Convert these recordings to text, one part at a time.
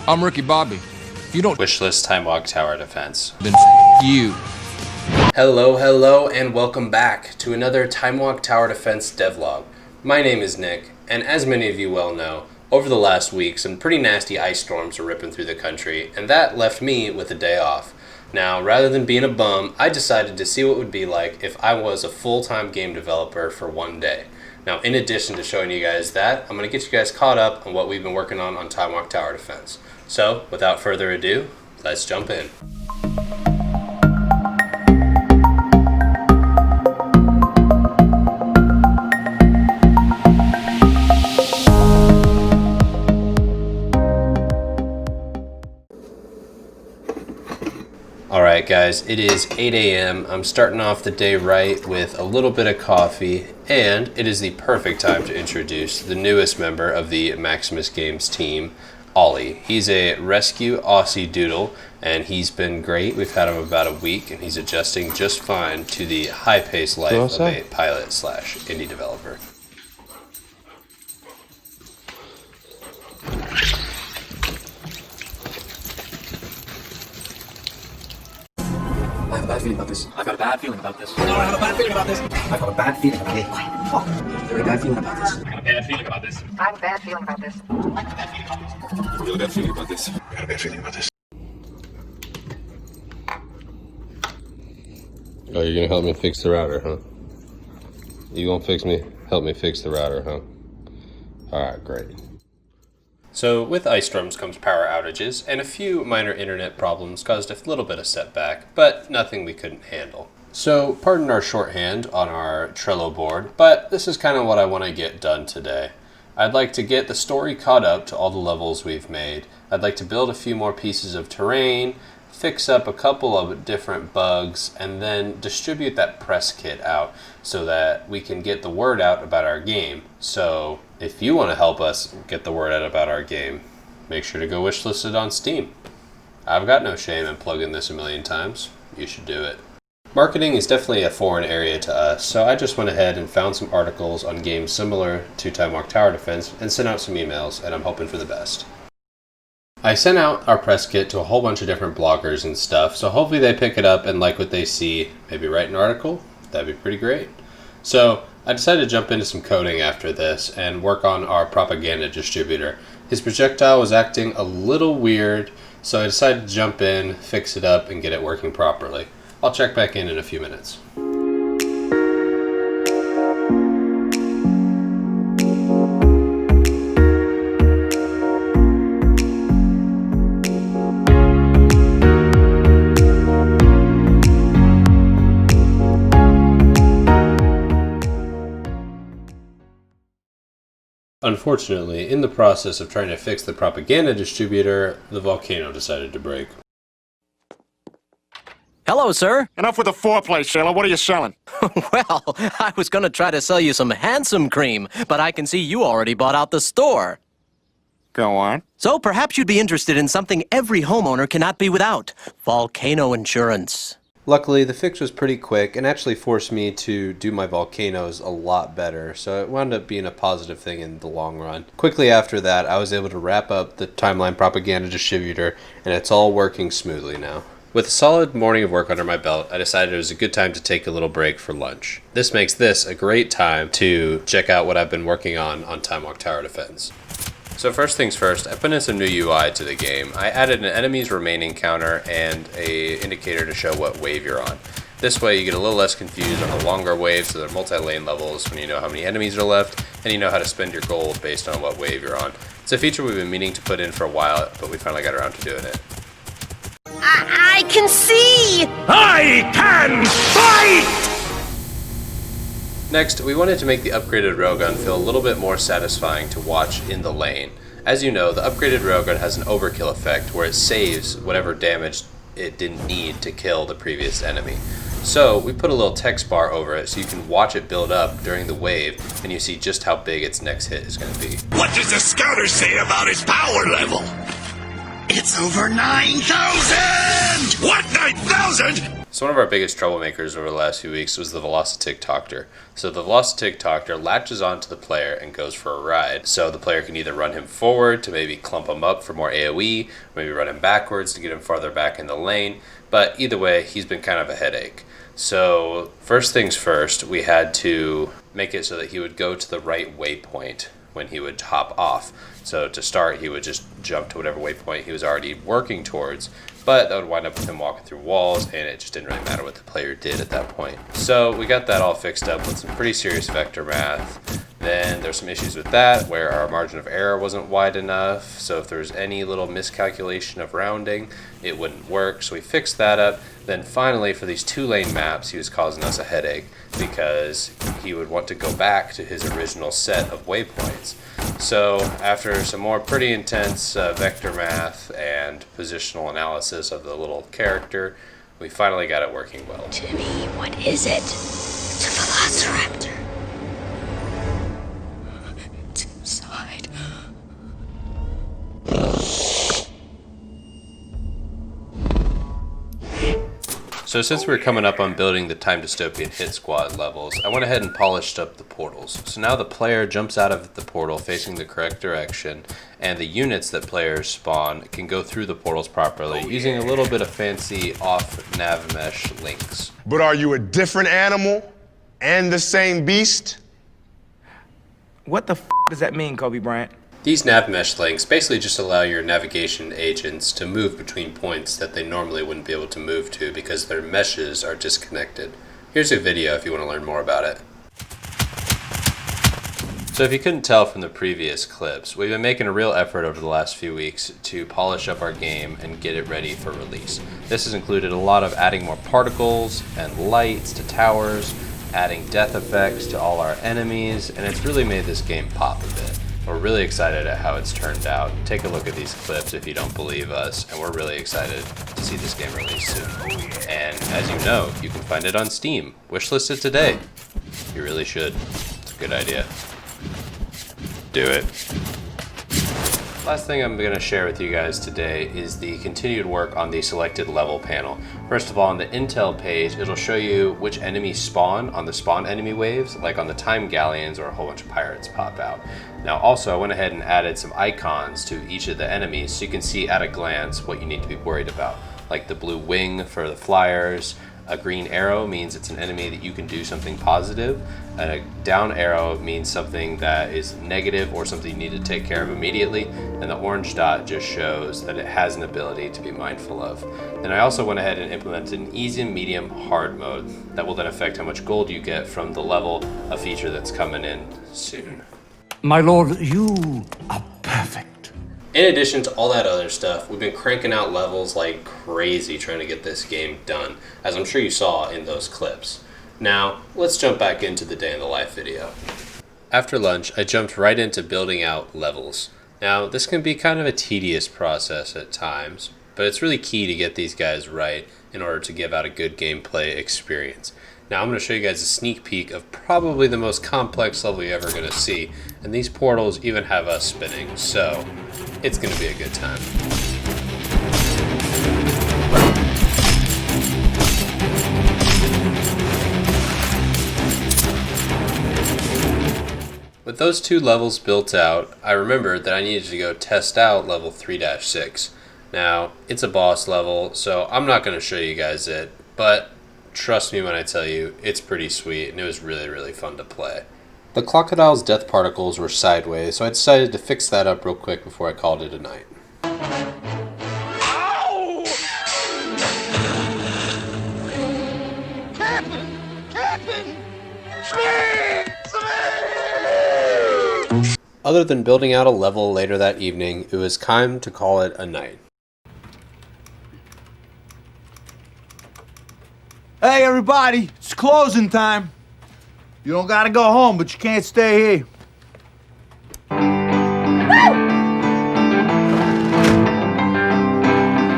I'm Ricky Bobby. If you don't Wishlist Timewalk Tower Defense. then you. Hello, and welcome back to another Timewalk Tower Defense devlog. My name is Nick, and as many of you well know, over the last week some pretty nasty ice storms are ripping through the country, and that left me with a day off. Now, rather than being a bum, I decided to see what it would be like if I was a full-time game developer for one day. Now, in addition to showing you guys that, I'm going to get you guys caught up on what we've been working on Timewalk Tower Defense. So, without further ado, let's jump in. Alright guys, it is 8 a.m. I'm starting off the day right with a little bit of coffee, and it is the perfect time to introduce the newest member of the Maximus Games team, Ollie. He's a rescue Aussie doodle, and he's been great. We've had him about a week, and he's adjusting just fine to the high-paced life of a pilot/indie developer. I have a bad feeling about this. I've got a bad feeling about this. I have a bad feeling about this. I've got a bad feeling about this. Fuck. Very bad feeling about this. I got a bad feeling about this. I have a bad feeling about this. I have a bad feeling about this. Really bad feeling about this. I got a bad feeling about this. Oh, you're gonna help me fix the router, huh? You gonna help me fix the router, huh? Alright, great. So with ice storms comes power outages, and a few minor internet problems caused a little bit of setback, but nothing we couldn't handle. So pardon our shorthand on our Trello board, but this is kind of what I want to get done today. I'd like to get the story caught up to all the levels we've made. I'd like to build a few more pieces of terrain, fix up a couple of different bugs, and then distribute that press kit out so that we can get the word out about our game. So if you want to help us get the word out about our game, make sure to go wishlist it on Steam. I've got no shame in plugging this a million times. You should do it. Marketing is definitely a foreign area to us, so I just went ahead and found some articles on games similar to Timewalk Tower Defense and sent out some emails, and I'm hoping for the best. I sent out our press kit to a whole bunch of different bloggers and stuff, so hopefully they pick it up and like what they see, maybe write an article. That'd be pretty great. So I decided to jump into some coding after this and work on our propaganda distributor. His projectile was acting a little weird, so I decided to jump in, fix it up, and get it working properly. I'll check back in a few minutes. Unfortunately, in the process of trying to fix the propaganda distributor, the volcano decided to break. Hello, sir. Enough with the foreplay, sailor. What are you selling? Well, I was going to try to sell you some handsome cream, but I can see you already bought out the store. Go on. So perhaps you'd be interested in something every homeowner cannot be without: volcano insurance. Luckily, the fix was pretty quick and actually forced me to do my volcanoes a lot better, so it wound up being a positive thing in the long run. Quickly after that, I was able to wrap up the timeline propaganda distributor, and it's all working smoothly now. With a solid morning of work under my belt, I decided it was a good time to take a little break for lunch. This makes this a great time to check out what I've been working on Timewalk Tower Defense. So first things first, I put in some new UI to the game. I added an enemies remaining counter and a indicator to show what wave you're on. This way you get a little less confused on the longer waves, so they're multi-lane levels when you know how many enemies are left, and you know how to spend your gold based on what wave you're on. It's a feature we've been meaning to put in for a while, but we finally got around to doing it. I can see! I can fight! Next, we wanted to make the upgraded railgun feel a little bit more satisfying to watch in the lane. As you know, the upgraded railgun has an overkill effect where it saves whatever damage it didn't need to kill the previous enemy. So we put a little text bar over it so you can watch it build up during the wave and you see just how big its next hit is going to be. What does the scouter say about his power level? It's over 9,000! What, 9,000? So one of our biggest troublemakers over the last few weeks was the Velocitic-Toctor. So the Velocitic-Toctor latches onto the player and goes for a ride. So the player can either run him forward to maybe clump him up for more AoE, maybe run him backwards to get him farther back in the lane. But either way, he's been kind of a headache. So first things first, we had to make it so that he would go to the right waypoint when he would hop off. So to start, he would just jump to whatever waypoint he was already working towards, but that would wind up with him walking through walls, and it just didn't really matter what the player did at that point. So we got that all fixed up with some pretty serious vector math. Then there's some issues with that where our margin of error wasn't wide enough, so if there was any little miscalculation of rounding, it wouldn't work, so we fixed that up. Then finally, for these 2-lane maps, he was causing us a headache because he would want to go back to his original set of waypoints. So after some more pretty intense vector math and positional analysis of the little character, we finally got it working well. Timmy, what is it? It's a velociraptor. It's inside. So since we're coming up on building the Time Dystopian hit squad levels, I went ahead and polished up the portals. So now the player jumps out of the portal facing the correct direction, and the units that players spawn can go through the portals properly using a little bit of fancy off-nav mesh links. But are you a different animal and the same beast? What the f does that mean, Kobe Bryant? These nav mesh links basically just allow your navigation agents to move between points that they normally wouldn't be able to move to because their meshes are disconnected. Here's a video if you want to learn more about it. So if you couldn't tell from the previous clips, we've been making a real effort over the last few weeks to polish up our game and get it ready for release. This has included a lot of adding more particles and lights to towers, adding death effects to all our enemies, and it's really made this game pop a bit. We're really excited at how it's turned out. Take a look at these clips if you don't believe us, and we're really excited to see this game released soon. And as you know, you can find it on Steam. Wishlist it today. You really should. It's a good idea. Do it. Last thing I'm going to share with you guys today is the continued work on the selected level panel. First of all, on the intel page, it'll show you which enemies spawn on the spawn enemy waves, like on the time galleons or a whole bunch of pirates pop out. Now also, I went ahead and added some icons to each of the enemies so you can see at a glance what you need to be worried about, like the blue wing for the flyers. A green arrow means it's an enemy that you can do something positive, and a down arrow means something that is negative or something you need to take care of immediately, and the orange dot just shows that it has an ability to be mindful of. Then I also went ahead and implemented an easy, medium, hard mode that will then affect how much gold you get from the level, a feature that's coming in soon. My lord, you are perfect. In addition to all that other stuff, we've been cranking out levels like crazy trying to get this game done, as I'm sure you saw in those clips. Now, let's jump back into the day in the life video. After lunch, I jumped right into building out levels. Now, this can be kind of a tedious process at times, but it's really key to get these guys right in order to give out a good gameplay experience. Now I'm going to show you guys a sneak peek of probably the most complex level you're ever going to see, and these portals even have us spinning, so it's going to be a good time. With those two levels built out, I remembered that I needed to go test out level 3-6. Now, it's a boss level, so I'm not going to show you guys it, but trust me when I tell you, it's pretty sweet, and it was really, really fun to play. The crocodile's death particles were sideways, so I decided to fix that up real quick before I called it a night. Other than building out a level later that evening, it was time to call it a night. Hey everybody, it's closing time. You don't gotta go home, but you can't stay here.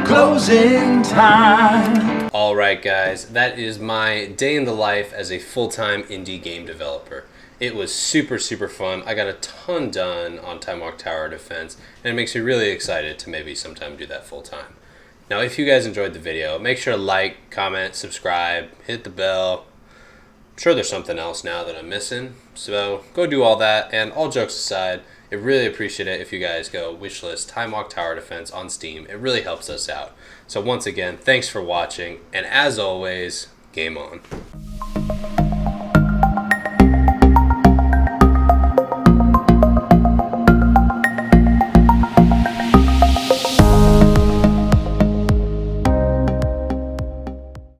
Closing time. Alright guys, that is my day in the life as a full-time indie game developer. It was super fun. I got a ton done on Timewalk Tower Defense, and it makes me really excited to maybe sometime do that full-time. Now, if you guys enjoyed the video, make sure to like, comment, subscribe, hit the bell. I'm sure there's something else now that I'm missing, so go do all that. And all jokes aside, I really appreciate it if you guys go wishlist Timewalk Tower Defense on Steam. It really helps us out. So once again, thanks for watching, and as always, game on.